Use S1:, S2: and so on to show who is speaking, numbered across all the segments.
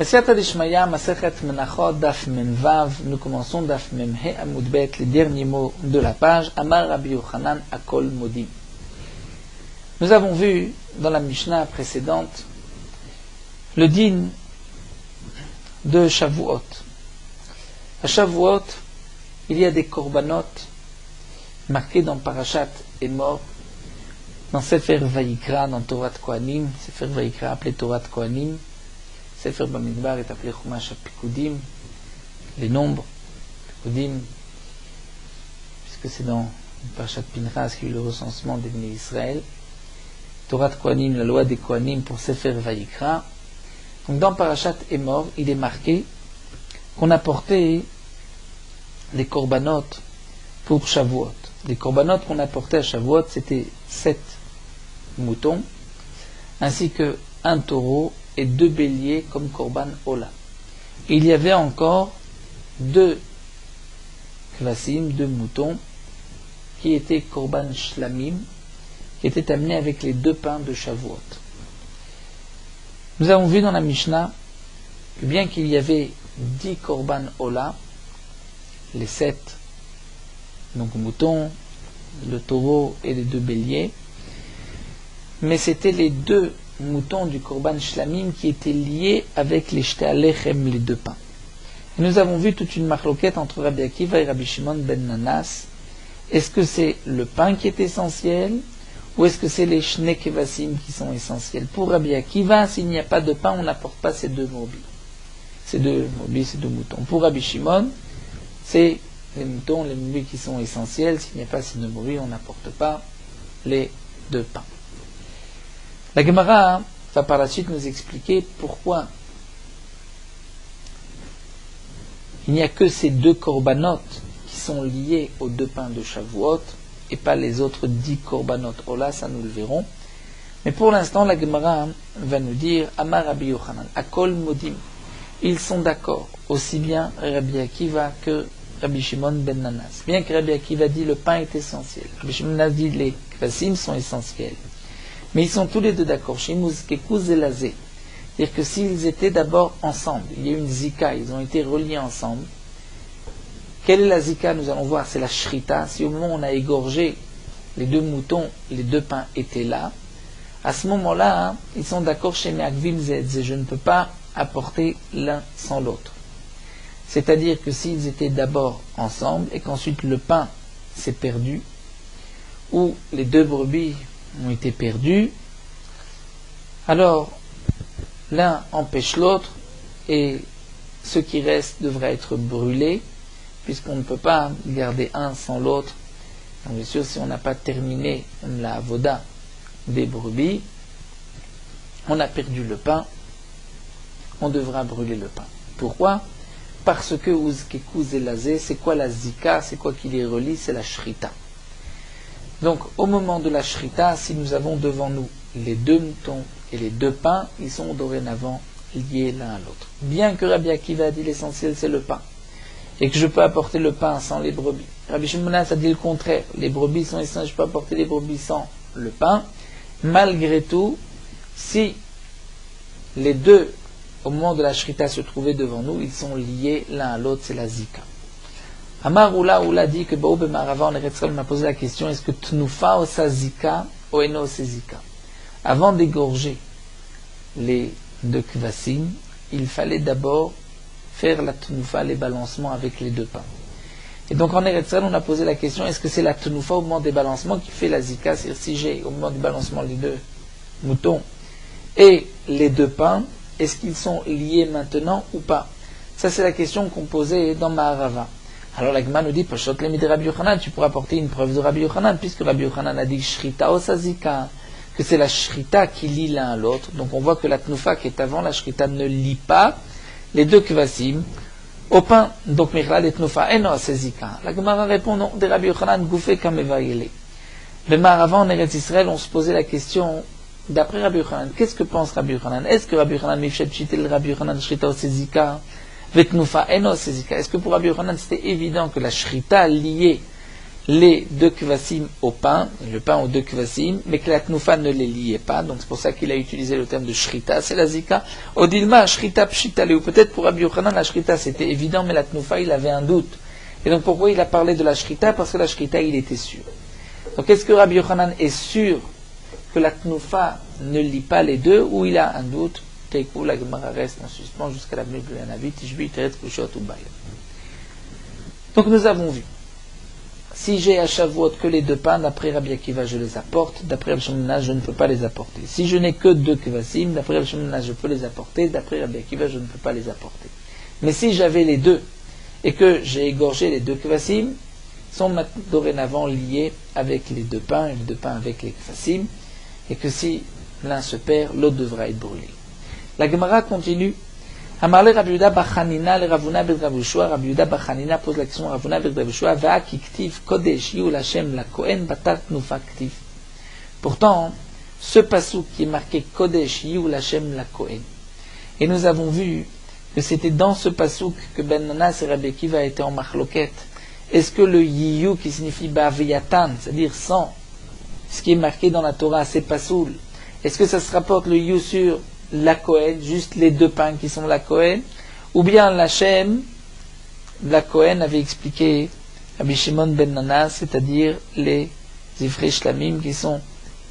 S1: Siyata Dishmaya, Masechet Menachot, Daf Memvav, nous commençons Daf Memhe Amudbet, les derniers mots de la page, Amar Rabbi Yochanan Akol Modim. Nous avons vu dans la Mishnah précédente le din de Shavuot. À Shavuot, il y a des korbanot marqués dans Parashat Emor, dans Sefer Vayikra, dans Torah Kohanim, Sefer Vayikra appelé Torah Kohanim, Sefer Bamidbar est appelé Chumash Pikudim, les nombres, Pikudim, puisque c'est dans Parashat Pinchas qu'il y a eu le recensement des Bnei Israël. Torah Kohanim, la loi des Kohanim pour Sefer Vayikra. Donc dans Parashat Emor, il est marqué qu'on apportait des korbanot pour Shavuot. Les korbanot qu'on apportait à Shavuot, c'était 7 moutons, ainsi que un taureau et 2 béliers comme korban ola. Il y avait encore 2 kvasim, 2 moutons, qui étaient korban shlamim, qui étaient amenés avec les 2 pains de Shavuot. Nous avons vu dans la Mishnah que bien qu'il y avait 10 korban ola, les 7 donc moutons, le taureau et les 2 béliers, mais c'était les 2 moutons du korban shlamim qui étaient liés avec les shté alechem, les 2 pains. Et nous avons vu toute une marloquette entre Rabbi Akiva et Rabbi Shimon ben Nanas. Est-ce que c'est le pain qui est essentiel ou est-ce que c'est les shnei kevasim qui sont essentiels? Pour Rabbi Akiva, s'il n'y a pas de pain, on n'apporte pas ces 2 morbis. Ces 2 moutons. Pour Rabbi Shimon, c'est les moutons, les morbis qui sont essentiels. S'il n'y a pas ces 2 morbis, on n'apporte pas les 2 pains. La Gemara va par la suite nous expliquer pourquoi il n'y a que ces 2 korbanot qui sont liés aux 2 pains de Shavuot et pas les autres 10 korbanot. Oh là, ça nous le verrons. Mais pour l'instant, la Gemara va nous dire Amar Rabbi Yochanan, Akol Modim. Ils sont d'accord, aussi bien Rabbi Akiva que Rabbi Shimon ben Nanas. Bien que Rabbi Akiva dit le pain est essentiel, Rabbi Shimon ben Nanas dit les kvasim sont essentiels. Mais ils sont tous les 2 d'accord. C'est-à-dire que s'ils étaient d'abord ensemble, il y a une zika, ils ont été reliés ensemble. Quelle est la zika? Nous allons voir, c'est la shrita. Si au moment où on a égorgé les 2 moutons, les 2 pains étaient là, à ce moment-là, ils sont d'accord chez Me'akvim Zedze. Je ne peux pas apporter l'un sans l'autre. C'est-à-dire que s'ils étaient d'abord ensemble et qu'ensuite le pain s'est perdu, ou les 2 brebis ont été perdus, alors l'un empêche l'autre et ce qui reste devrait être brûlé, puisqu'on ne peut pas garder un sans l'autre. Donc bien sûr, si on n'a pas terminé la avoda des brebis, on a perdu le pain, on devra brûler le pain. Pourquoi? Parce que Uzkeku Zelazé, c'est quoi la zika? C'est quoi qui les relie? C'est la shrita. Donc, au moment de la shrita, si nous avons devant nous les 2 moutons et les 2 pains, ils sont dorénavant liés l'un à l'autre. Bien que Rabbi Akiva a dit l'essentiel c'est le pain, et que je peux apporter le pain sans les brebis. Rabbi Shimon a dit le contraire, les brebis sont essentielles, je peux apporter les brebis sans le pain. Malgré tout, si les 2, au moment de la shrita, se trouvaient devant nous, ils sont liés l'un à l'autre, c'est la zika. Amar Oula dit que Baou Bemarava en Eretzrel m'a posé la question, est-ce que Tnufa osa zika ou eno ose zika? Avant d'égorger les 2 kvasim, il fallait d'abord faire la Tnufa, les balancements avec les 2 pains. Et donc en Eretzrel, on a posé la question, est-ce que c'est la Tnufa au moment des balancements qui fait la zika? C'est-à-dire si j'ai au moment du balancement les 2 moutons et les 2 pains, est-ce qu'ils sont liés maintenant ou pas? Ça c'est la question qu'on posait dans Maharava. Alors la Gemara nous dit, Pashot lemi de Rabbi Yochanan, tu pourras apporter une preuve de Rabbi Yochanan, puisque Rabbi Yochanan a dit Shrita osazika, que c'est la Shrita qui lie l'un à l'autre. Donc on voit que la Tnufa qui est avant la Shrita ne lie pas les 2 kvasim au pain. Donc Michla et Tnufa eno osazika. La Gemara répond non, de Rabbi Yochanan goufé kamevayele. Le Maharavant en Eretz Israël, on se posait la question, d'après Rabbi Yochanan, qu'est-ce que pense Rabbi Yochanan? Est-ce que Rabbi Yochanan mifshet chitel Rabbi Yochanan Shrita osazika? Est-ce que pour Rabbi Yochanan c'était évident que la shrita liait les deux kvasim au pain, le pain aux deux kvasim, mais que la tnoufa ne les liait pas, donc c'est pour ça qu'il a utilisé le terme de shrita, c'est la zika. Odilma, shrita pshitale, ou peut-être pour Rabbi Yochanan, la shrita c'était évident, mais la tnoufa il avait un doute. Et donc pourquoi il a parlé de la shrita? Parce que la shrita il était sûr. Donc est-ce que Rabbi Yochanan est sûr que la tnoufa ne lie pas les deux, ou il a un doute? Teikou, la Gemara reste en suspens jusqu'à la venue de l'Anavi, Tishbi, Teret, Kushot ou Baïl. Donc nous avons vu. Si j'ai à Shavuot que les deux pains, d'après Rabbi Akiva, je les apporte. D'après Rabbi Shimon, je ne peux pas les apporter. Si je n'ai que deux kvasim, d'après Rabbi Shimon, je peux les apporter. D'après Rabbi Akiva, je ne peux pas les apporter. Mais si j'avais les deux et que j'ai égorgé les deux kvasim, sont dorénavant liés avec les deux pains et les deux pains avec les kvasim, et que si l'un se perd, l'autre devra être brûlé. La Gemara continue. Amarle Rabbi Yehuda Bachanina le Ravuna ben Rabbi Yoshua. Rabbi Yehuda Bachanina pose la question Ravuna ben Rabbi Yoshua. Va ki ktiv kodesh yu l'Hashem la Kohen batar tnufa ktiv. Pourtant, ce passouk qui est marqué kodesh yu l'Hashem la Kohen. Et nous avons vu que c'était dans ce passouk que Ben Nanas et Rabbi Akiva étaient en marloquette. Est-ce que le yiyu qui signifie ba'aviyatan, c'est-à-dire sans, ce qui est marqué dans la Torah, c'est pasoul, est-ce que ça se rapporte le yiyu sur la Kohen, juste les deux pains qui sont la Kohen, ou bien l'Hachem, la Kohen avait expliqué Rabbi Shimon ben Nanas, c'est-à-dire les Zifrei Shlamim qui sont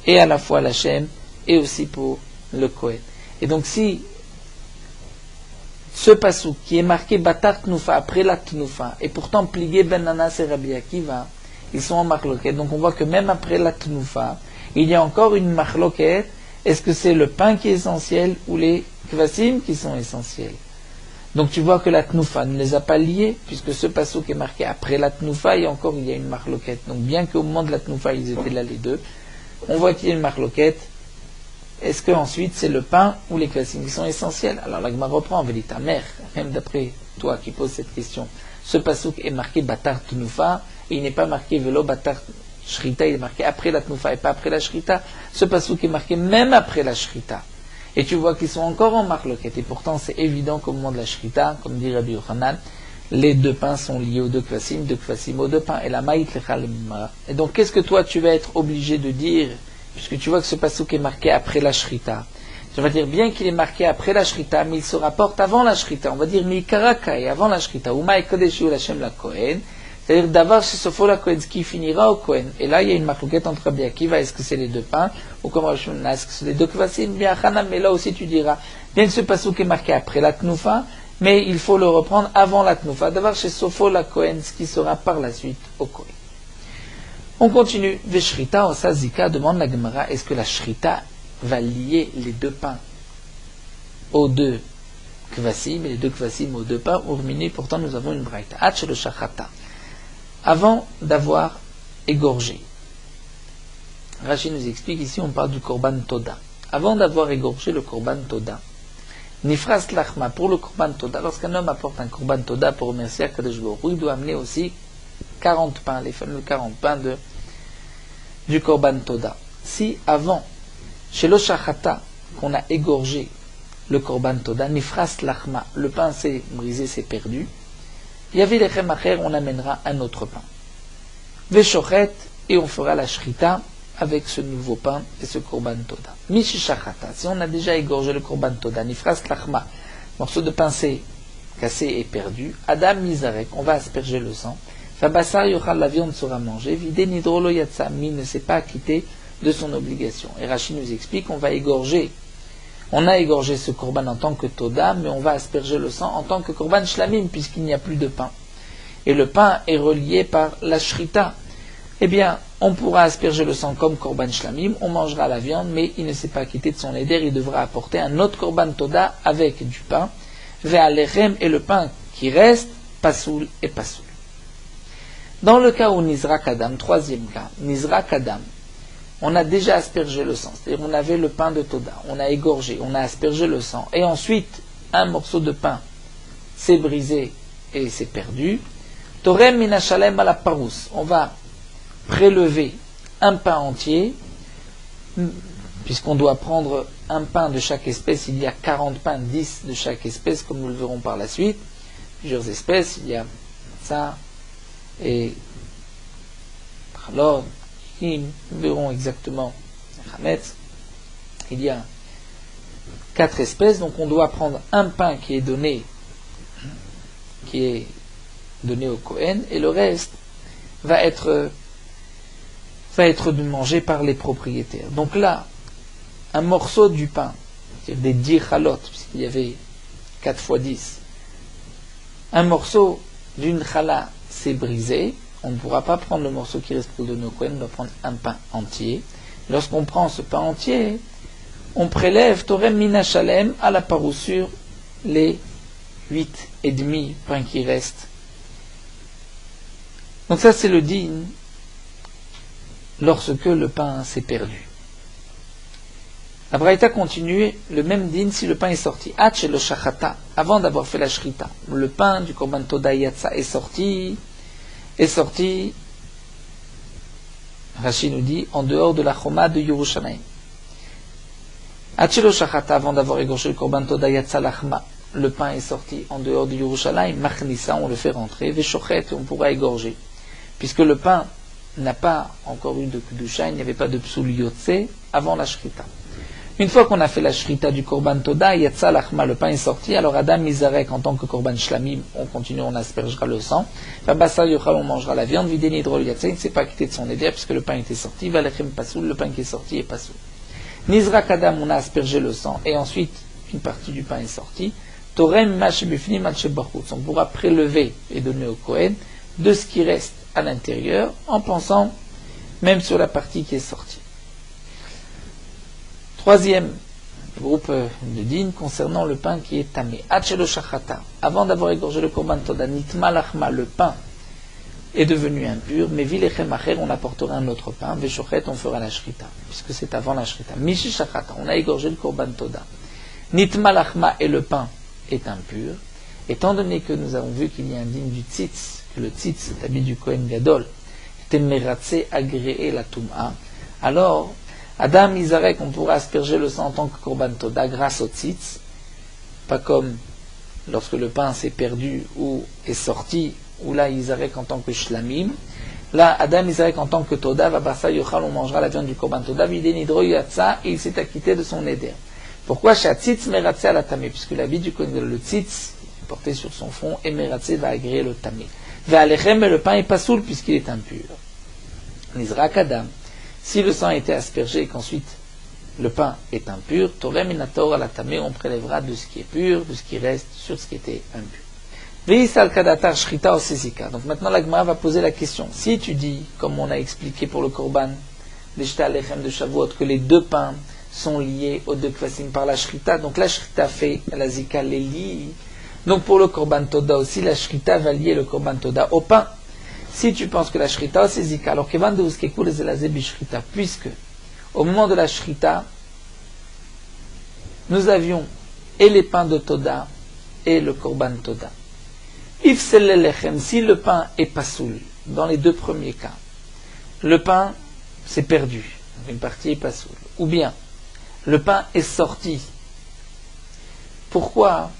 S1: et à la fois l'Hachem et aussi pour le Kohen. Et donc si ce passouk qui est marqué Batar Tnufa après la Tnufa et pourtant plié Ben Nanas et Rabbi Akiva, ils sont en marloquette. Donc on voit que même après la Tnufa, il y a encore une marloquette. Est-ce que c'est le pain qui est essentiel ou les kvasim qui sont essentiels? Donc tu vois que la tnoufa ne les a pas liés, puisque ce passouk est marqué après la tnoufa, et encore il y a une marloquette. Donc bien qu'au moment de la tnoufa ils étaient là les deux, on voit qu'il y a une marloquette. Est-ce que ensuite c'est le pain ou les kvasim qui sont essentiels? Alors la Gemara reprend, on veut dire ta mère, même d'après toi qui poses cette question, ce passouk est marqué batar tnoufa, et il n'est pas marqué velo batar Shrita, il est marqué après la Tnoufa et pas après la Shrita. Ce passouk est marqué même après la Shrita. Et tu vois qu'ils sont encore en marloquette. Et pourtant, c'est évident qu'au moment de la Shrita, comme dit Rabbi Yochanan, les deux pains sont liés aux deux kvasim aux deux pains. Et la maït lecha lemimara. Et donc, qu'est-ce que toi, tu vas être obligé de dire, puisque tu vois que ce passouk est marqué après la Shrita? Tu vas dire bien qu'il est marqué après la Shrita, mais il se rapporte avant la Shrita. On va dire Mikaraka et avant la Shrita. Uma et Kodesh yu l'Hashem la Kohen. C'est-à-dire d'avoir chez Sopho la Kohen, ce qui finira au Kohen. Et là, il y a une marloquette entre Rabbi Akiva, est-ce que c'est les deux pains, ou comme Rabbi Shimon, est-ce que c'est les deux kvasim, bien Hanam, mais là aussi tu diras, bien que ce passouk est marqué après la Tnoufa, mais il faut le reprendre avant la Tnoufa, d'avoir chez Sopho la Kohen, ce qui sera par la suite au Kohen. On continue. Veshrita, Osazika, demande la Gemara, est-ce que la Shrita va lier les deux pains aux deux kvasim, et les deux kvasim aux deux pains, urminé, pourtant nous avons une braïta. Hach le shachata. Avant d'avoir égorgé. Rachid nous explique ici, on parle du korban toda. Avant d'avoir égorgé le korban toda, nifras lachma, pour le korban toda, lorsqu'un homme apporte un korban toda pour remercier Akadosh Baruch Hu, il doit amener aussi 40 pains, les fameux 40 pains du korban toda. Si avant, chez le shachata, qu'on a égorgé le korban toda, nifras lachma, le pain s'est brisé, s'est perdu, Yavi lechem acher, on amènera un autre pain. Veshochet, et on fera la shrita avec ce nouveau pain et ce korban toda. Mishishachata, si on a déjà égorgé le korban toda, nifras lachma, morceau de pain cassé et perdu, Adam mizarek, on va asperger le sang. Fabasar yochal, la viande sera mangée. Vide nidrolo yatsa, mi ne s'est pas acquitté de son obligation. Et Rachid nous explique, on va égorger. On a égorgé ce korban en tant que toda, mais on va asperger le sang en tant que korban shlamim, puisqu'il n'y a plus de pain. Et le pain est relié par la shrita. Eh bien, on pourra asperger le sang comme korban shlamim, on mangera la viande, mais il ne s'est pas quitté de son éder, il devra apporter un autre korban toda avec du pain. Ve'alechem, et le pain qui reste, pasoul et pasoul. Dans le cas où Nizra Kadam, troisième cas, Nizra Kadam, on a déjà aspergé le sang, c'est-à-dire on avait le pain de Toda, on a égorgé, on a aspergé le sang, et ensuite un morceau de pain s'est brisé et s'est perdu. Torem minashalem à la parous, on va prélever un pain entier, puisqu'on doit prendre un pain de chaque espèce, il y a 40 pains, 10 de chaque espèce, comme nous le verrons par la suite, plusieurs espèces, il y a ça et Alors, nous verrons exactement Hametz. Il y a 4 espèces, donc on doit prendre un pain qui est donné au Kohen, et le reste va être mangé par les propriétaires. Donc là, un morceau du pain, c'est-à-dire des 10 chalot, puisqu'il y avait 4 fois 10, un morceau d'une chala s'est brisé, on ne pourra pas prendre le morceau qui reste pour donner au Kohen, on doit prendre un pain entier. Lorsqu'on prend ce pain entier, on prélève Torem Mina Shalem à la parou sur les 8,5 pains qui restent. Donc ça c'est le din lorsque le pain s'est perdu. La Braïta continue, le même din si le pain est sorti. Hach le shachata, avant d'avoir fait la shrita. Le pain du korban toda yatsa est sorti, Rashi nous dit, en dehors de la choma de Yerushalayim. Hach le shachata, avant d'avoir égorgé le korban toda yatsa lachma. Le pain est sorti en dehors de Yerushalayim, machnissa, on le fait rentrer, veshochet, on pourra égorger. Puisque le pain n'a pas encore eu de kedusha, il n'y avait pas de psul yotse avant la shrita. Une fois qu'on a fait la shrita du korban toda, yatsa lachma, le pain est sorti, alors Adam Mizarek, en tant que korban shlamim, on continue, on aspergera le sang. Babasa yochal, on mangera la viande, videni drol yatsa, il ne s'est pas quitté de son éder, puisque le pain était sorti, valechem pasoul, le pain qui est sorti est pasoul. Nizrak Adam, on a aspergé le sang, et ensuite, une partie du pain est sortie. Torem mashebifnim al-shebachutz, on pourra prélever et donner au Kohen de ce qui reste à l'intérieur, en pensant même sur la partie qui est sortie. Troisième groupe de din concernant le pain qui est tamé. Hachelo shachata, avant d'avoir égorgé le korban toda, nitma lachma, le pain est devenu impur, mais vilechem acher, on apportera un autre pain, veshochet, on fera la shrita, puisque c'est avant la shrita. Mishi shachata, on a égorgé le korban toda. Nitma lachma, et le pain est impur, étant donné que nous avons vu qu'il y a un din du tzitz, que le tzitz, cet habit du Kohen Gadol, était meratse agréé la tum'a, alors Adam Mizarek, on pourra asperger le sang en tant que korban toda grâce au tzitz, pas comme lorsque le pain s'est perdu ou est sorti, ou là Mizarek en tant que shlamim. Là, Adam Mizarek en tant que toda, vabasa yochal, on mangera la viande du korban toda, videnidro yatsa, et il s'est acquitté de son éder. Pourquoi Shatzitz meratse à la tamé? Puisque l'habit du Kohen Gadol, le tzitz, porté sur son front, et meratse va agréer le tamé. Ve'alechem, mais le pain est pas soul puisqu'il est impur. Nizrak Adam. Si le sang a été aspergé et qu'ensuite le pain est impur, Torem inator à la tamé, on prélèvera de ce qui est pur, de ce qui reste sur ce qui était impur. Ve'isal kadatar shrita o sezika. Donc maintenant la Gemara va poser la question. Si tu dis, comme on a expliqué pour le korban, l'eshta alechem de Shavuot, que les deux pains sont liés aux deux kvasim par la shrita, donc la shrita fait la zika les lie. Donc pour le korban toda aussi, la shrita va lier le korban toda au pain. Si tu penses que la shrita c'est zika, alors que puisque au moment de la shrita, nous avions et les pains de toda et le korban toda. Si le pain est pasoul, dans les deux premiers cas, le pain s'est perdu, une partie est pasoul, ou bien le pain est sorti. Pourquoi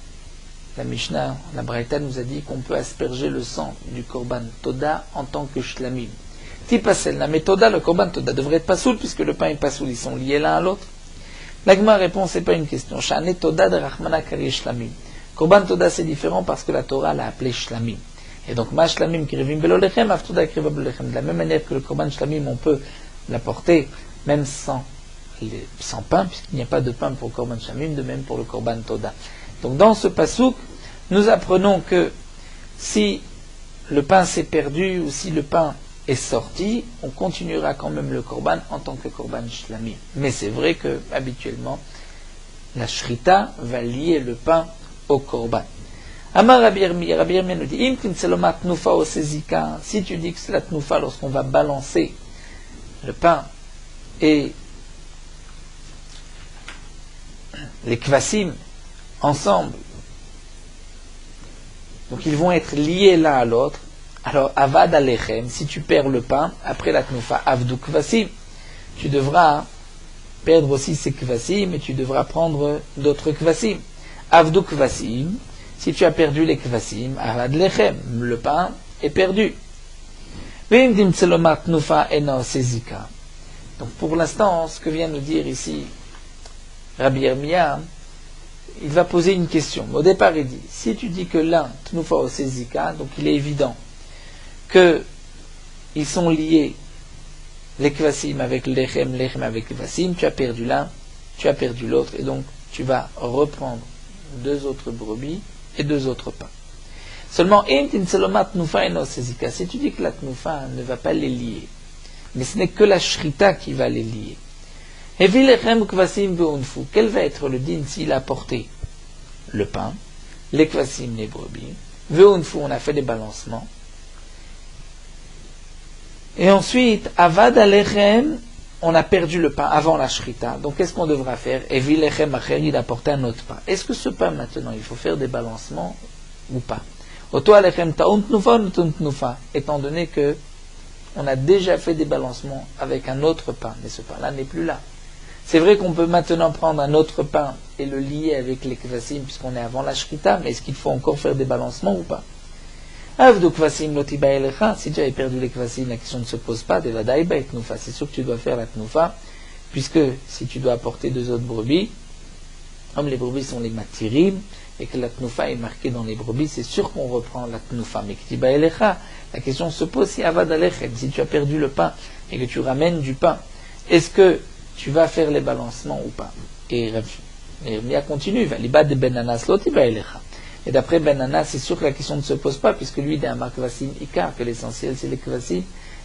S1: la Mishnah, la Braïta nous a dit qu'on peut asperger le sang du korban toda en tant que shlamim. Tipasel, la méthoda, le korban toda devrait être pasoul puisque le pain est pasoul, ils sont liés l'un à l'autre. L'agma répond, c'est pas une question. Shane toda de rachmana kari shlamim. Korban toda c'est différent parce que la Torah l'a appelé shlamim. Et donc ma shlamim kirivim belolechem, aftoda kiriva belolechem. De la même manière que le korban shlamim, on peut l'apporter même sans pain, puisqu'il n'y a pas de pain pour le korban shlamim, de même pour le korban toda. Donc dans ce pasouk, nous apprenons que si le pain s'est perdu ou si le pain est sorti, on continuera quand même le korban en tant que korban shlamim. Mais c'est vrai que habituellement, la shrita va lier le pain au korban. Amar Rabbi Yirmiyah nous dit, Im kinseloma tnufa o sezika, si tu dis que c'est la tnufa lorsqu'on va balancer le pain et les kvasim ensemble, donc ils vont être liés l'un à l'autre. Alors avad alechem, si tu perds le pain après la tnufa, avdu kvasim, tu devras perdre aussi ces kvasim et tu devras prendre d'autres kvasim. Avdu kvasim, si tu as perdu les kvasim, avad lechem, le pain est perdu. Donc pour l'instant, ce que vient nous dire ici Rabbi Yirmiyah, il va poser une question. Au départ, il dit, si tu dis que l'un, Tnufa ou Sezika, donc il est évident qu'ils sont liés, les Kvasim avec l'Echem avec les Kvasim, tu as perdu l'un, tu as perdu l'autre, et donc tu vas reprendre 2 autres brebis et 2 autres pains. Seulement, si tu dis que la Tnufa ne va pas les lier, mais ce n'est que la Shrita qui va les lier, quel va être le din s'il a porté le pain, les kvasim, les brebis, on a fait des balancements, et ensuite, avad alechem, on a perdu le pain avant la shrita, donc qu'est-ce qu'on devra faire? Evilechem acher, il a porté un autre pain. Est-ce que ce pain maintenant, il faut faire des balancements ou pas? Oto alechem ta'un tnufa ou tnufa, étant donné que on a déjà fait des balancements avec un autre pain, mais ce pain-là n'est plus là. C'est vrai qu'on peut maintenant prendre un autre pain et le lier avec les kvasim puisqu'on est avant la shrita, mais est-ce qu'il faut encore faire des balancements ou pas? Si tu avais perdu les kvasim, la question ne se pose pas, c'est sûr que tu dois faire la tnufa, puisque si tu dois apporter 2 autres brebis, comme les brebis sont les matirim, et que la tnufa est marquée dans les brebis, c'est sûr qu'on reprend la tnufa. Mais la question se pose si avad alechem, si tu as perdu le pain et que tu ramènes du pain, est-ce que tu vas faire les balancements ou pas? Et Yirmiyah continue, valibad de benanas lotiba elecha. Et d'après Benanas, c'est sûr que la question ne se pose pas, puisque lui, il est un kvasim ikar, que l'essentiel c'est les kvasim.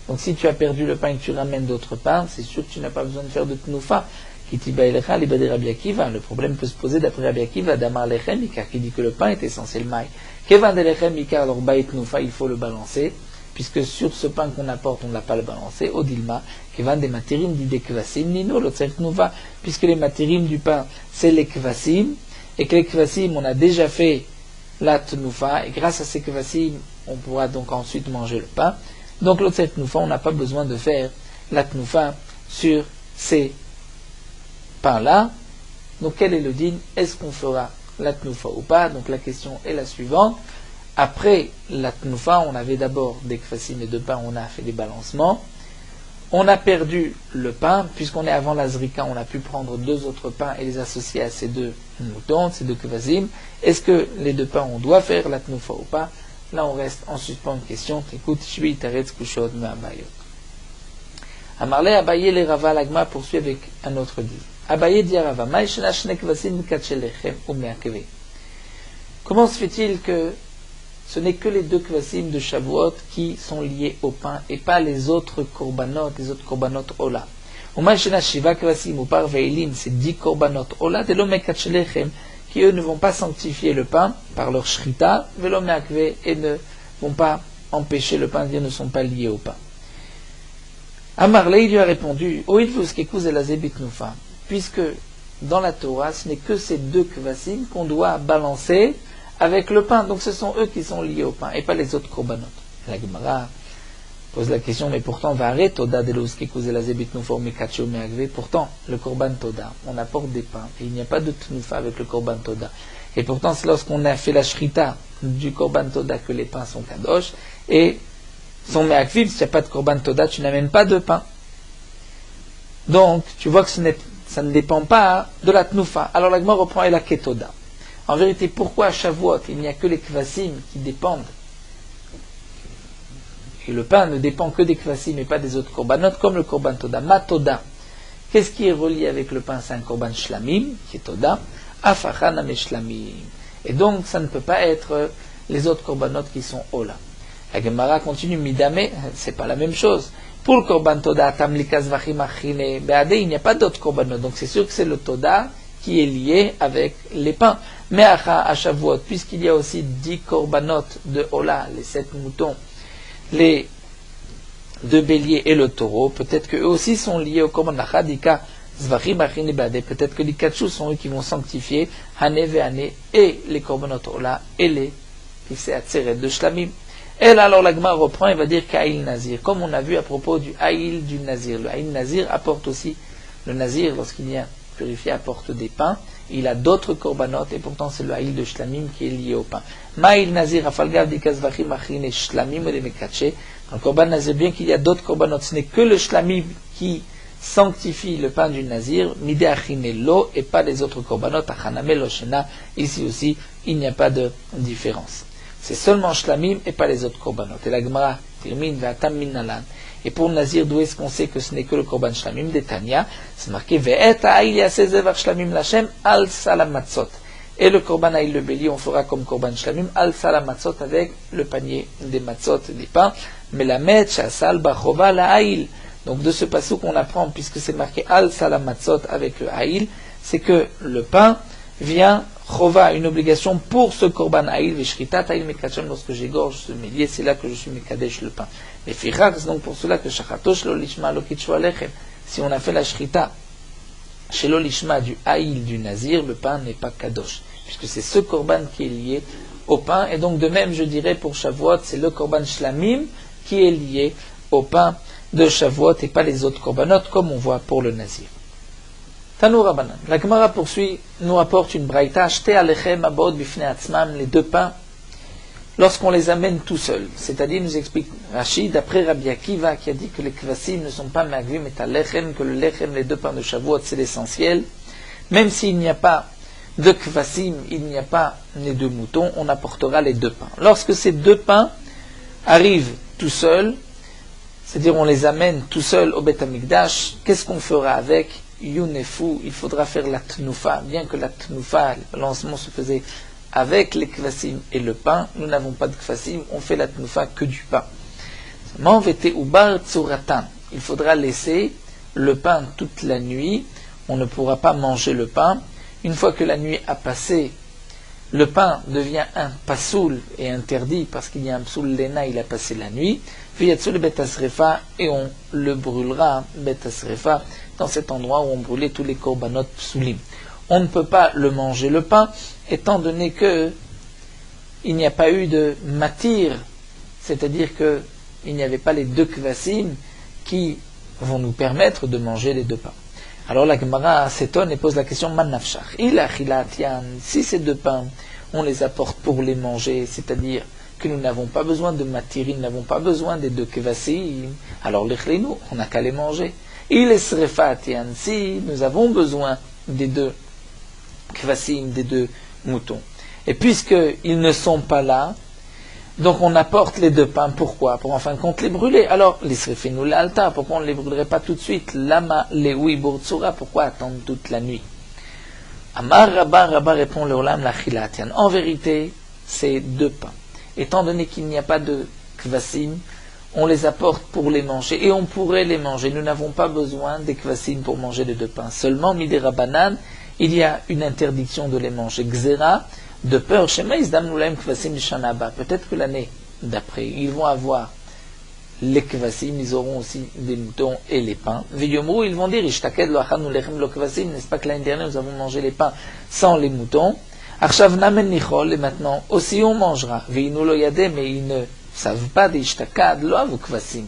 S1: Donc si tu as perdu le pain et que tu ramènes d'autres pains, c'est sûr que tu n'as pas besoin de faire de tnufa. Kitiba elecha, libadé Rabbi Akiva. Le problème peut se poser d'après Rabbi Akiva, d'amar lechem ikar, qui dit que le pain est essentiel maï. Kevan de lechem ikar, alors baï tnufa, il faut le balancer, puisque sur ce pain qu'on apporte, on ne l'a pas le balancer, Odilma, Kevan des matirim dit des kvasim, Nino, l'otzel tnufa, puisque les matirim du pain, c'est les kvasim, et que les kvasim, on a déjà fait la tnufa, et grâce à ces kvasim, on pourra donc ensuite manger le pain. Donc l'otzel tnufa, on n'a pas besoin de faire la tnufa sur ces pains-là. Donc quel est le din? Est-ce qu'on fera la tnufa ou pas? Donc la question est la suivante. Après la tnufa, on avait d'abord des kvasim et 2 pains, on a fait des balancements. On a perdu le pain, puisqu'on est avant la zrika, on a pu prendre 2 autres pains et les associer à ces 2 moutons, ces 2 kvasim. Est-ce que les 2 pains, on doit faire la tnufa ou pas? Là, on reste en suspens de question. Écoute, Shvi Taretz Kushot Me Abayot. Amarle Abaye le Rava Lagma poursuit avec un autre dit. Abaye dit à Rava, Maïshena Shne Kvasim Kachellechem ou Meakeve. Comment se fait-il que ce n'est que les 2 kvasim de Shavuot qui sont liés au pain et pas les autres korbanot, les autres korbanot ola. Ou Maïshena Shiva kvasim ou par Veilim, c'est 10 korbanot ola, de l'homme Kachellechem, qui eux ne vont pas sanctifier le pain par leur shrita, velo meakve, et ne vont pas empêcher le pain, c'est-à-dire ne sont pas liés au pain. Amarle, il lui a répondu, puisque dans la Torah, ce n'est que ces 2 kvasim qu'on doit balancer avec le pain. Donc ce sont eux qui sont liés au pain, et pas les autres korbanot. La Gemara pose la question, mais pourtant, pourtant, le korban toda, on apporte des pains, et il n'y a pas de tnufa avec le korban toda. Et pourtant, c'est lorsqu'on a fait la shrita du korban toda que les pains sont kadosh, et sont me'akviv, s'il n'y a pas de korban toda, tu n'amènes pas de pain. Donc, tu vois que ça ne dépend pas de la tnufa. Alors la Gemara reprend et la ketoda. En vérité, pourquoi à Shavuot, il n'y a que les kvasim qui dépendent? Et le pain ne dépend que des kvasim et pas des autres korbanot, comme le korban toda. Ma toda. Qu'est-ce qui est relié avec le pain? C'est un korban shlamim, qui est toda. Afachan shlamim. Et donc, ça ne peut pas être les autres korbanot qui sont ola. La Gemara continue, midame, c'est pas la même chose. Pour le korban toda, tamlikas vachim achine beade, il n'y a pas d'autres korbanot. Donc c'est sûr que c'est le toda qui est lié avec les pains. Mais à Shavuot, puisqu'il y a aussi 10 korbanot de ola, les 7 moutons, les 2 béliers et le taureau, peut-être qu'eux aussi sont liés au korban achadika, zvachim achine beade, peut-être que les 4 choses sont eux qui vont sanctifier hane ve'ane et les korbanot ola et les pissé atzeret de shlamim. Et là, alors, la Gemara reprend et va dire qu'Aïl Nazir, comme on a vu à propos du Aïl du Nazir. Le Aïl Nazir apporte aussi, le Nazir, lorsqu'il vient purifier, apporte des pains. Il a d'autres korbanot, et pourtant c'est le Aïl de Shlamim qui est lié au pain. Ma'il Nazir, afalgav dikaz vachim achine Shlamim ou les mekache. Le korban nazir, bien qu'il y a d'autres korbanot, ce n'est que le shlamim qui sanctifie le pain du nazir, midé achinelo, et pas les autres korbanot, achaname loshena. Ici aussi, il n'y a pas de différence. C'est seulement shlamim et pas les autres korbanot. Et la Gemara termine ve'atam minalan. Et pour le nazir, d'où est-ce qu'on sait que ce n'est que le korban shlamim d'Etania? C'est marqué ve'et ha'il yasezevar shlamim lachem al salamatzot. Et le korban ha'il le bélier, on fera comme korban shlamim al salamatzot avec le panier des matzot, des pains. Melamed shasal bachova la ha'il. Donc de ce passage qu'on apprend, puisque c'est marqué al salamatzot avec le ha'il, c'est que le pain vient chova, une obligation pour ce korban ha'il veshritat ha'il mekachem, lorsque j'égorge ce mélier, c'est là que je suis mekadesh le pain. Et firak, c'est donc pour cela que shachatosh lo lishma lo kitshua lechem. Si on a fait la shrita chez lo lishma du ha'il du nazir, le pain n'est pas kadosh, puisque c'est ce korban qui est lié au pain. Et donc de même, je dirais pour Shavuot, c'est le korban shlamim qui est lié au pain de Shavuot et pas les autres korbanot, comme on voit pour le nazir. Tanou Rabbanan. La Gemara poursuit, nous rapporte une braïta, acheté alechem abod bifnei atzmam, les deux pains, lorsqu'on les amène tout seuls. C'est-à-dire, nous explique Rashi, d'après Rabbi Akiva, qui a dit que les kvasim ne sont pas magvim et alechem, que le lechem, les deux pains de Shavuot, c'est l'essentiel. Même s'il n'y a pas de kvasim, il n'y a pas les deux moutons, on apportera les deux pains. Lorsque ces deux pains arrivent tout seuls, c'est-à-dire on les amène tout seuls au Beth Amikdash, qu'est-ce qu'on fera avec Yunefu? Il faudra faire la tnufa, bien que la tnufa, le lancement se faisait avec les kvasim et le pain, nous n'avons pas de kvasim, on fait la tnufa que du pain. Il faudra laisser le pain toute la nuit, on ne pourra pas manger le pain. Une fois que la nuit a passé, le pain devient un pasoul et interdit parce qu'il y a un psoul lena, il a passé la nuit. Et on le brûlera, betasrefa, dans cet endroit où on brûlait tous les korbanot psoulim. On ne peut pas le manger le pain, étant donné que il n'y a pas eu de matir, c'est-à-dire que il n'y avait pas les deux kvasim qui vont nous permettre de manger les deux pains. Alors la Gemara s'étonne et pose la question Manafshach. Si ces deux pains, on les apporte pour les manger, c'est-à-dire que nous n'avons pas besoin de matiri, nous n'avons pas besoin des deux kvasim, alors l'echlenu, on n'a qu'à les manger. Il est srefatian, si nous avons besoin des deux kvasim, des deux moutons. Et puisqu'ils ne sont pas là, donc on apporte les deux pains. Pourquoi? Pour en fin de compte les brûler. Alors, les srefenu l'alta, pourquoi on ne les brûlerait pas tout de suite? Lama lewi burtsura, pourquoi attendre toute la nuit? Amar Rabba, Rabba répond le olam la chilatian. En vérité, c'est deux pains. Étant donné qu'il n'y a pas de kvasim, on les apporte pour les manger, et on pourrait les manger. Nous n'avons pas besoin des kvasim pour manger les deux pains. Seulement, midé rabanan, il y a une interdiction de les manger. Gzera, de peur, peut-être que l'année d'après, ils vont avoir les kvasim, ils auront aussi des moutons et les pains. Veyomru, ils vont dire, n'est-ce pas que l'année dernière nous avons mangé les pains sans les moutons? Arshav namen nichol, et maintenant aussi on mangera. Veinu lo yadem, mais ils ne savent pas d'ishtakad lo avu kvasim,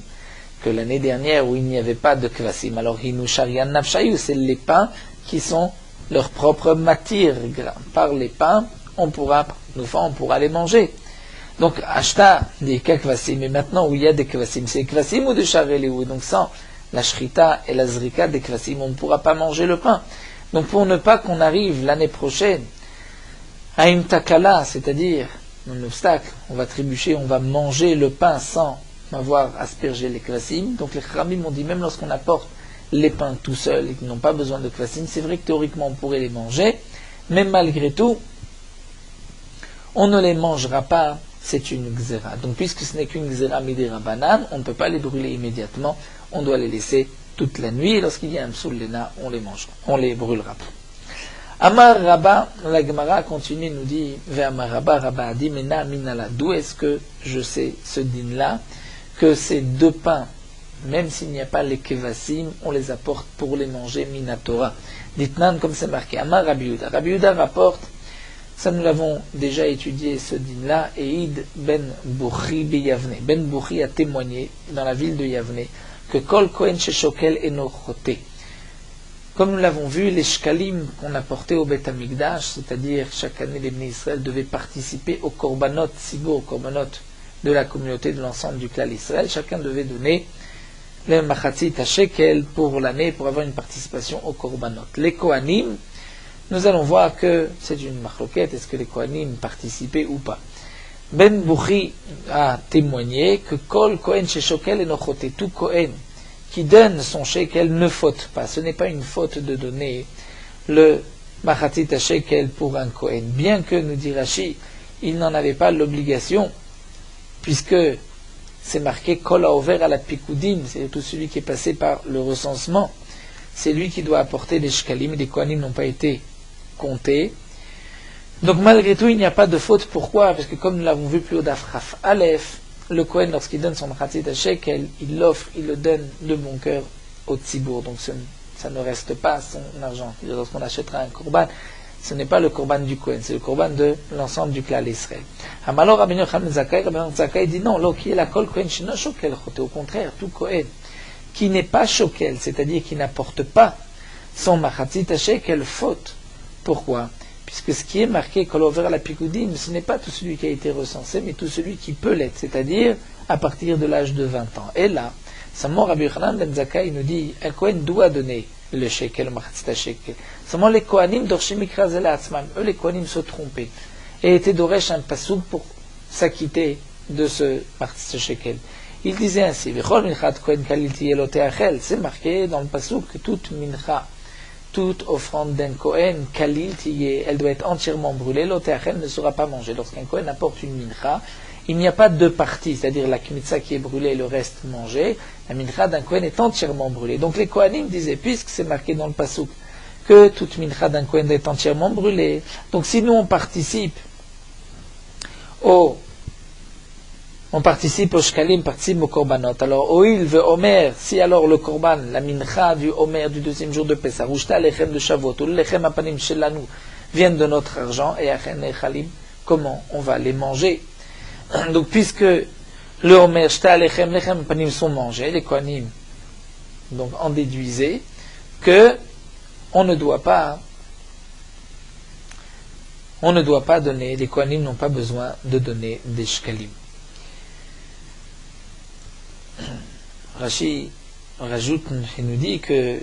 S1: que l'année dernière où il n'y avait pas de kvasim. Alors hinu sharian nafshayu, c'est les pains qui sont leur propre matière. Par les pains, on pourra les manger. Donc, acheta des kvasim, mais maintenant où il y a des kvasim, c'est kvasim ou de chareliou. Donc, sans la shrita et la zrika des kvasim, on ne pourra pas manger le pain. Donc, pour ne pas qu'on arrive l'année prochaine à une takala, c'est-à-dire un obstacle, on va trébucher, on va manger le pain sans avoir aspergé les kvasim. Donc, les khamim ont dit, même lorsqu'on apporte les pains tout seuls et qu'ils n'ont pas besoin de kvasim, c'est vrai que théoriquement on pourrait les manger, mais malgré tout, on ne les mangera pas, c'est une gzera. Donc puisque ce n'est qu'une gzera midé rabanan, on ne peut pas les brûler immédiatement, on doit les laisser toute la nuit, et lorsqu'il y a un psoul lena, on les mangera, on les brûlera. Amar Rabba, la Gemara continue, nous dit, Ve'amar Rabba, Rabba a dit, Mena minala, d'où est-ce que je sais ce din-là, que ces deux pains, même s'il n'y a pas les kevasim, on les apporte pour les manger minatora. Ditnan, comme c'est marqué, Amar Rabbi Yehuda. Rabbi Yehuda rapporte, ça nous l'avons déjà étudié ce din-là, et Id ben Bouchi beyavne. Ben Bouchi a témoigné dans la ville de Yavne que Kol Kohen Sheshokel enochote. Comme nous l'avons vu, les shkalim qu'on apportait au Beth Amikdash, c'est-à-dire chaque année les Bnei Israël devaient participer au korbanot, sibo, au korbanot de la communauté, de l'ensemble du clan Israël. Chacun devait donner le machatzit à shekel pour l'année, pour avoir une participation au korbanot. Les Kohanim, nous allons voir que c'est une machloquette, est-ce que les Kohanim participaient ou pas. Ben Bouchi a témoigné que Kol Kohen chez Shokel et Nochoté, tout Kohen qui donne son shekel ne faute pas. Ce n'est pas une faute de donner le machatzit à shekel pour un Kohen. Bien que, nous dit Rashi, il n'en avait pas l'obligation, puisque c'est marqué Kol haover à la pikoudim, c'est tout celui qui est passé par le recensement. C'est lui qui doit apporter les shkalim, et les Kohanim n'ont pas été comptés. Donc malgré tout, il n'y a pas de faute. Pourquoi? Parce que comme nous l'avons vu plus haut d'Afraf Aleph, le Kohen, lorsqu'il donne son machatzit à shekel, il l'offre, il le donne de bon cœur au tzibour. Donc ça ne reste pas son argent. Lorsqu'on achètera un korban, ce n'est pas le korban du Kohen, c'est le korban de l'ensemble du clan Israël. Alors Rabbi Yochanan ben Zakkai dit non, l'eau qui est la kol Kohen sheno shokel choté. Au contraire, tout Kohen qui n'est pas shokel, c'est-à-dire qui n'apporte pas son machatzit à shekel, faute. Pourquoi? Puisque ce qui est marqué kol haover à la pikoudim, ce n'est pas tout celui qui a été recensé, mais tout celui qui peut l'être, c'est-à-dire à partir de l'âge de 20 ans. Et là, seulement Rabbi Yochanan ben Zakkai nous dit, un Kohen doit donner le shekel, le machatzit à shekel. Seulement les Kohanim dorshim mikrazele atzmam, eux les Kohanim se trompaient et étaient doresh un pasouk pour s'acquitter de ce machatzit à shekel. Il disait ainsi, v'chol minchat Kohen kalil tiyeh lo teachel, c'est marqué dans le pasouk que toute mincha, toute offrande d'un Kohen kalil tiyeh, elle doit être entièrement brûlée, lo teachel ne sera pas mangée. Lorsqu'un Kohen apporte une mincha, il n'y a pas deux parties, c'est-à-dire la kmitza qui est brûlée et le reste mangé. La mincha d'un Kohen est entièrement brûlée. Donc les Kohanim disaient, puisque c'est marqué dans le pasouk, que toute mincha d'un Kohen est entièrement brûlée, donc si nous on participe au shkalim, participe au korbanot, alors oil ve omer, si alors le korban, la mincha du omer du deuxième jour de Pessah, ou shta lechem de Shavuot, ou lechem apanim shelanu, viennent de notre argent, et achen echalim, comment on va les manger? Donc, puisque le Homer, Shta, Lechem, Lechem, Panim sont mangés, les Kohanim donc en déduisaient que on ne doit pas donner, les Kohanim n'ont pas besoin de donner des shkalim. Rashi rajoute et nous dit que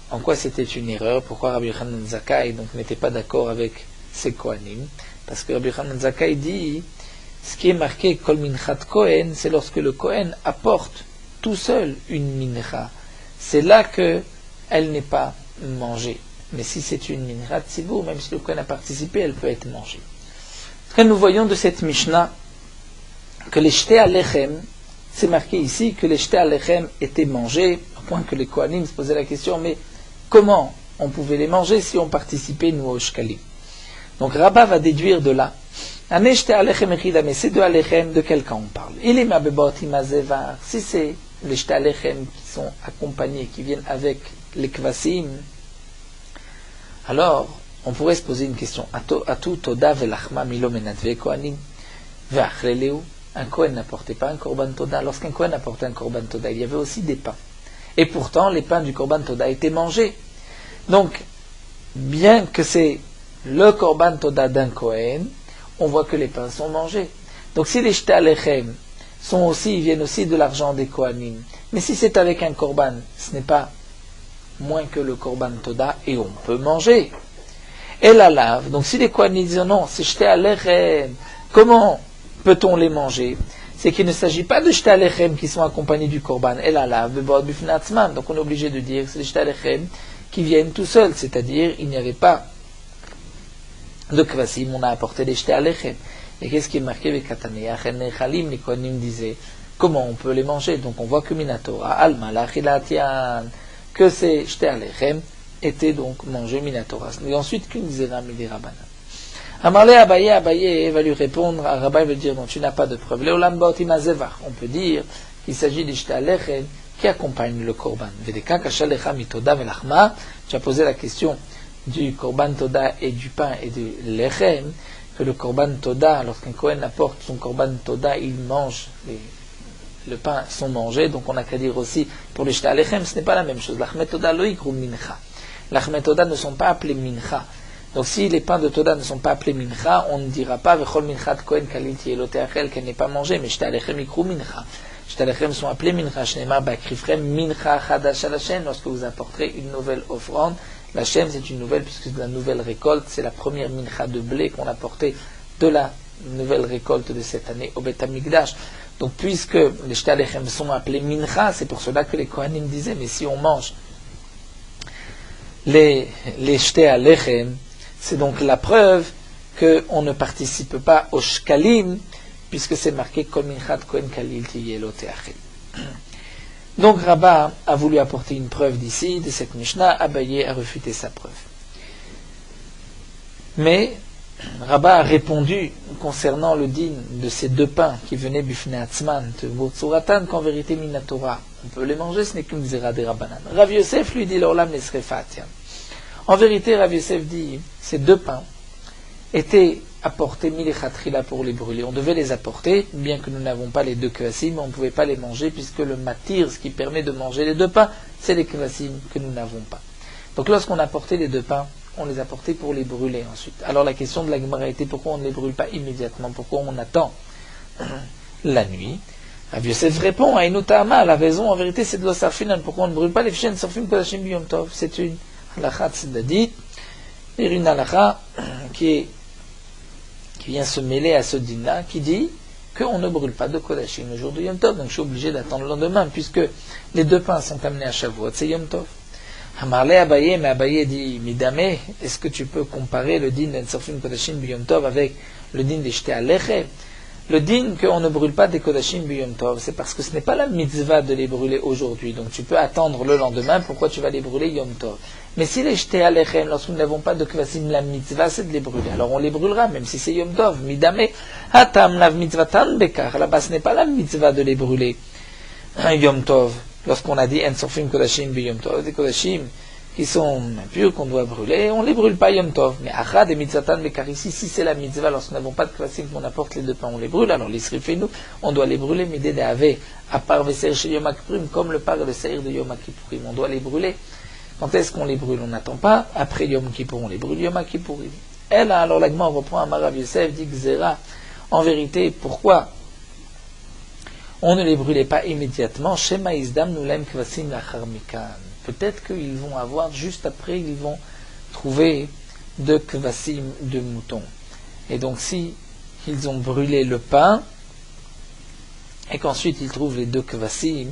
S1: en quoi c'était une erreur, pourquoi Rabbi Yochanan ben Zakkai donc n'était pas d'accord avec ces Kohanim, parce que Rabbi Yochanan ben Zakkai dit ce qui est marqué Kol Minchat Kohen, c'est lorsque le Kohen apporte tout seul une mincha. C'est là que elle n'est pas mangée. Mais si c'est une mincha tzibour, même si le Kohen a participé, elle peut être mangée. Quand nous voyons de cette Mishnah que les Shte Alechem, c'est marqué ici que les Shte Alechem étaient mangés, au point que les Kohanim se posaient la question, mais comment on pouvait les manger si on participait nous au shkalim? Donc Rabba va déduire de là. Mais c'est de Alechem, de quel cas on parle? Si c'est les Shte Alechem qui sont accompagnés, qui viennent avec les Kvasim, alors on pourrait se poser une question. Atu Toda velachma milo menadve Kohanim ve'achreleu. Un Kohen n'apportait pas un Korban Toda. Lorsqu'un Kohen apportait un Korban Toda, il y avait aussi des pains. Et pourtant, les pains du Korban Toda étaient mangés. Donc, bien que c'est le Korban Toda d'un Kohen, on voit que les pains sont mangés. Donc si les Shte Alechem viennent aussi de l'argent des Kohanim, mais si c'est avec un Korban, ce n'est pas moins que le Korban Toda, et on peut manger. Et la lave, donc si les Kohanim disent non, c'est Shte Alechem, comment peut-on les manger? C'est qu'il ne s'agit pas de Shte Alechem qui sont accompagnés du Korban, et la lave, donc on est obligé de dire que c'est les Shte Alechem qui viennent tout seuls, c'est-à-dire il n'y avait pas de kvasim, on a apporté les Shte Alechem. Et qu'est-ce qui est marqué avec Katanei Achen Echalim? Les Kohanim disaient comment on peut les manger? Donc on voit que Minatora, Alma, Lachilatian, que ces Shte Alechem étaient donc mangés Minatora. Et ensuite, qu'une zéram et des Rabbanan. Amarle Abaye va lui répondre, Rabbi va dire non, tu n'as pas de preuve. Leolam Baotim Azevach, on peut dire qu'il s'agit des Shte Alechem qui accompagnent le Korban. Vedeka Kashalecha Mitoda Velachma, tu as posé la question du Korban Toda et du pain et du Lechem, que le Korban Toda, lorsqu'un Kohen apporte son Korban Toda, il mange, le pain sont mangés, donc on n'a qu'à dire aussi, pour les Shte Alechem, ce n'est pas la même chose. L'Achmet Toda lo yikru mincha. L'Achmet Toda ne sont pas appelés mincha. Donc si les pains de Toda ne sont pas appelés mincha, on ne dira pas vechol minchat kohen kalil tiyeloteachel qu'elle n'est pas mangée, mais shtalechem ikru mincha. Shtalechem sont appelés mincha, shneimar bakrifrem mincha chadash al Hashem, lorsque vous apporterez une nouvelle offrande. La Shem, c'est une nouvelle, puisque c'est la nouvelle récolte, c'est la première mincha de blé qu'on a portée de la nouvelle récolte de cette année au Beth Amikdash. Donc puisque les shtalechem sont appelés mincha, c'est pour cela que les Kohanim disaient, mais si on mange les shtalechem, c'est donc la preuve qu'on ne participe pas au shkalim, puisque c'est marqué Kol minchat kohen kalil tiyelo teachel. Donc Rabba a voulu apporter une preuve d'ici, de cette Mishnah. Abaye a refuté sa preuve. Mais Rabba a répondu concernant le din de ces deux pains qui venaient bifnei atzman, tsuratan, qu'en vérité minatora, on peut les manger, ce n'est qu'une zera de Rabbanan. Rav Yosef lui dit l'orlam nesrefatiam. En vérité, Rav Yosef dit, ces deux pains étaient apportés milechatrila pour les brûler. On devait les apporter, bien que nous n'avons pas les deux kvasim, mais on ne pouvait pas les manger, puisque le matir, ce qui permet de manger les deux pains, c'est les kvasim que nous n'avons pas. Donc lorsqu'on apportait les deux pains, on les apportait pour les brûler ensuite. Alors la question de la Gemara était pourquoi on ne les brûle pas immédiatement, pourquoi on attend la nuit. Rav Yosef répond à Inutama, la raison en vérité c'est de l'osarfinan, pourquoi on ne brûle pas les fichen sorfim kodashim biyom tov. C'est une halakha tzedadit, et une halakha qui vient se mêler à ce din-là, qui dit qu'on ne brûle pas de kodashim le jour de Yom Tov, donc je suis obligé d'attendre le lendemain, puisque les deux pains sont amenés à Shavuot, c'est Yom Tov. Amarle Abaye, mais Abaye dit, Midame, est-ce que tu peux comparer le din d'Ensorfim Kodashim Biyom Tov avec le din des Shte Aleche? Le din qu'on ne brûle pas des Kodashim Biyom Tov, c'est parce que ce n'est pas la mitzvah de les brûler aujourd'hui, donc tu peux attendre le lendemain, pourquoi tu vas les brûler Yom Tov? Mais si les Shte Alechem, lorsque nous n'avons pas de Kvasim, la mitzvah c'est de les brûler, alors on les brûlera, même si c'est Yom Tov. Midame, Hatam Lav Mitzvatan Bekar, là-bas ce n'est pas la mitzvah de les brûler Yom Tov. Lorsqu'on a dit Ensorfim Kodashim Biyom Tov, des Kodashim qui sont impurs, qu'on doit brûler, on ne les brûle pas Yom Tov. Mais Achad et Mitzvatan Bekar, ici, si c'est la mitzvah, lorsque nous n'avons pas de Kvasim, qu'on apporte les deux pains, on les brûle, alors l'Isrifenu, on doit les brûler, mais Dede Ave, à part Veser chez Yom Kippurim, comme le part de Seir de Yom Kippurim, on doit les brûler. Quand est-ce qu'on les brûle? On n'attend pas, après Yom Kippur, on les brûle Yom Kippurim. Et là, alors l'Agma reprend à Rav Yosef, dit Gzera, en vérité, pourquoi on ne les brûlait pas immédiatement? Shema Izdam Nulaim Kvasim Lachar Mikan. Peut-être qu'ils vont avoir, juste après, ils vont trouver deux Kvasim de moutons. Et donc, si ils ont brûlé le pain, et qu'ensuite ils trouvent les deux Kvasim,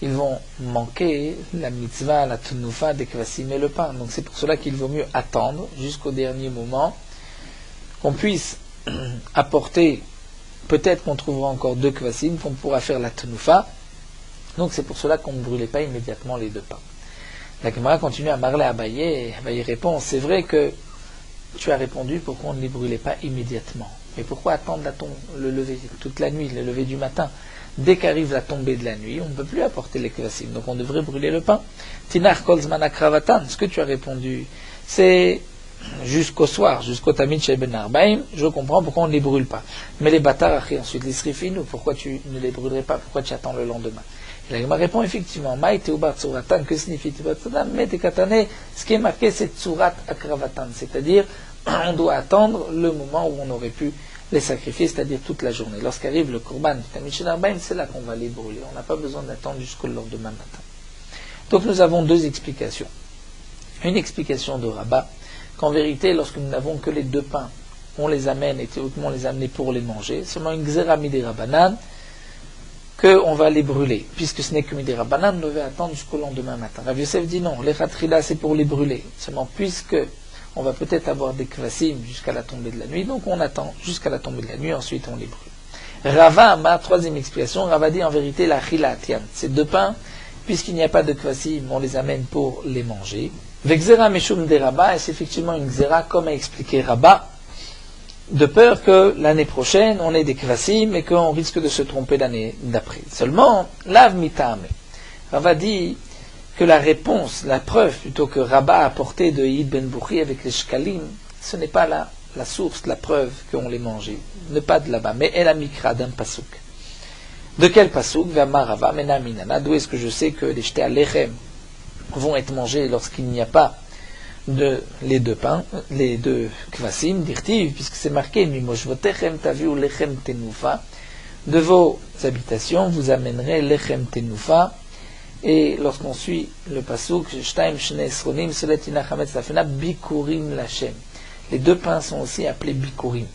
S1: ils vont manquer la mitzvah, la tenufa des Kvasim et le pain. Donc, c'est pour cela qu'il vaut mieux attendre jusqu'au dernier moment qu'on puisse apporter. Peut-être qu'on trouvera encore deux kvasim, qu'on pourra faire la tenufa. Donc c'est pour cela qu'on ne brûlait pas immédiatement les deux pains. La Gemara continue à marler à Abaye. Abaye répond, c'est vrai que tu as répondu pourquoi on ne les brûlait pas immédiatement. Mais pourquoi attendre le lever toute la nuit, le lever du matin? Dès qu'arrive la tombée de la nuit, on ne peut plus apporter les kvasim. Donc on devrait brûler le pain. Tinar kolzman akravatan, ce que tu as répondu, c'est jusqu'au soir, jusqu'au Tamid Shel Ben Arbaim, je comprends pourquoi on ne les brûle pas. Mais les bâtards, ensuite les srifinu, pourquoi tu ne les brûlerais pas? Pourquoi tu attends le lendemain? Et la Gemara répond effectivement, Maïte Ubar Tsuratan, que signifie Tsuratan? Mais Tekatane, ce qui est marqué c'est Tsurat Akravatan, c'est-à-dire on doit attendre le moment où on aurait pu les sacrifier, c'est-à-dire toute la journée. Lorsqu'arrive le Korban Tamid Shel Arbaim, c'est là qu'on va les brûler. On n'a pas besoin d'attendre jusqu'au lendemain matin. Donc nous avons deux explications. Une explication de Rabba, qu'en vérité, lorsque nous n'avons que les deux pains, on les amène, et théoriquement on les amène pour les manger, seulement une Gzera Midei Rabbanan, qu'on va les brûler. Puisque ce n'est que Midei Rabbanan, on devait attendre jusqu'au lendemain matin. Rav Yosef dit non, les Khatrila c'est pour les brûler. Seulement puisque on va peut-être avoir des Kvasim jusqu'à la tombée de la nuit, donc on attend jusqu'à la tombée de la nuit, ensuite on les brûle. Rava, ma troisième explication, Rava dit en vérité la Chila Tian. Ces deux pains, puisqu'il n'y a pas de Kvasim, on les amène pour les manger. Vexera Meshum de Rabba, et c'est effectivement une Xera, comme a expliqué Rabba, de peur que l'année prochaine, on ait des Kvasim et qu'on risque de se tromper l'année d'après. Seulement, Lav Mitame. Rabba dit que la réponse, la preuve plutôt que Rabba a apporté de Yid Ben Bouchi avec les Shkalim, ce n'est pas la source, la preuve qu'on les mangeait. Ne pas de là-bas, mais El Amikra d'un Pasuk. De quel Pasuk? Vama Rava Mena Minana. D'où est-ce que je sais que les Shte Alechem vont être mangés lorsqu'il n'y a pas les deux pains, les deux kvasim, dirtiv, puisque c'est marqué, mimoshvotechem taviu lechem tenufa, de vos habitations, vous amènerez lechem tenufa. Et lorsqu'on suit le pasuk, shtaim shne esronim seletina chametz lafena bikurim lachem. Les deux pains sont aussi appelés bikurim.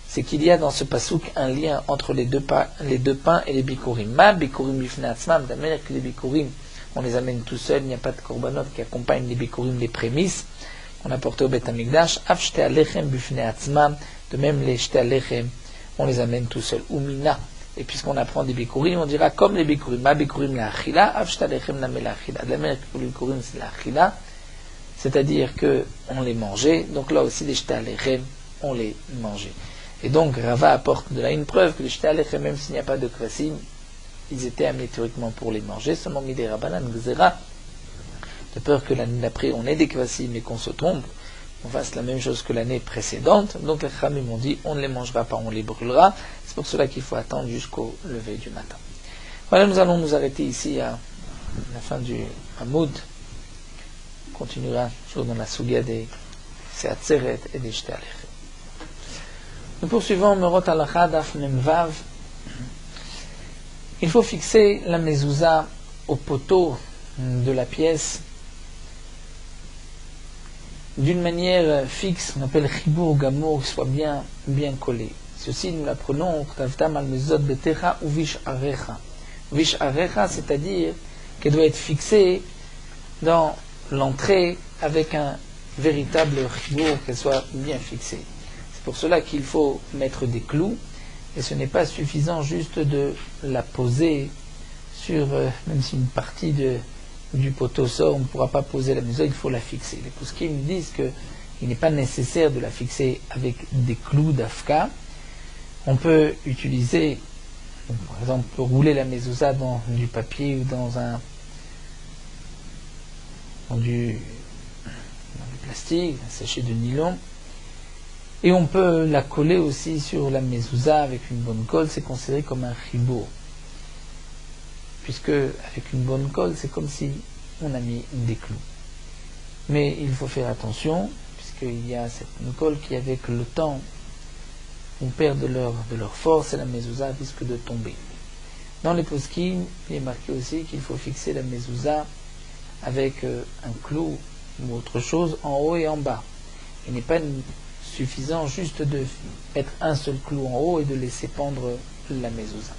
S1: C'est qu'il y a dans ce pasuk un lien entre les deux pains et les bikurim. Ma bikurim lifne atzmam, de la manière que les bikurim, on les amène tout seuls, il n'y a pas de korbanot qui accompagne les bikurim, les prémices qu'on a portés au Beth Amikdash. Av shte alechem bifne atzmam, de même les shte alechem, on les amène tout seuls. Umina. Et puisqu'on apprend des bikurim, on dira comme les bikurim, ma bikurim la achila, av shte alechem name la achila. De la manière que les bikurim c'est la achila, c'est-à-dire que on les mangeait, donc là aussi les shte alechem, on les mangeait. Et donc Rava apporte de là une preuve que les shte alechem, même s'il n'y a pas de kvasim, ils étaient amenés théoriquement pour les manger, seulement mis des rabanan gzera, de peur que l'année d'après on ait des kvasim et qu'on se trompe, on fasse la même chose que l'année précédente. Donc les Khamim m'ont dit on ne les mangera pas, on les brûlera. C'est pour cela qu'il faut attendre jusqu'au lever du matin. Voilà, nous allons nous arrêter ici à la fin du Hamoud. On continuera toujours dans la Sugia des Seatzeret et des Shte Alechem. Nous poursuivons Merot Halacha Daf Memvav. Il faut fixer la mezouza au poteau de la pièce d'une manière fixe, on appelle chibour gamour, qui soit bien collé. Ceci, nous l'apprenons, Ktavtam al mezuzot betecha ou vish arecha. Vish arecha, c'est-à-dire qu'elle doit être fixée dans l'entrée avec un véritable chibour, qu'elle soit bien fixée. C'est pour cela qu'il faut mettre des clous, et ce n'est pas suffisant juste de la poser sur, même si une partie du poteau sort, on ne pourra pas poser la maison, il faut la fixer. Les poskim disent qu'il n'est pas nécessaire de la fixer avec des clous d'Afka. On peut utiliser, par exemple, rouler la mezouza dans du papier ou dans du plastique, un sachet de nylon. Et on peut la coller aussi sur la mezouza avec une bonne colle, c'est considéré comme un chibour. Puisque avec une bonne colle, c'est comme si on a mis des clous. Mais il faut faire attention, puisqu'il y a cette colle qui, avec le temps, on perd de leur force et la mezouza risque de tomber. Dans les poskim, il est marqué aussi qu'il faut fixer la mezouza avec un clou ou autre chose en haut et en bas. Il n'est pas suffisant juste de mettre un seul clou en haut et de laisser pendre la mezouza.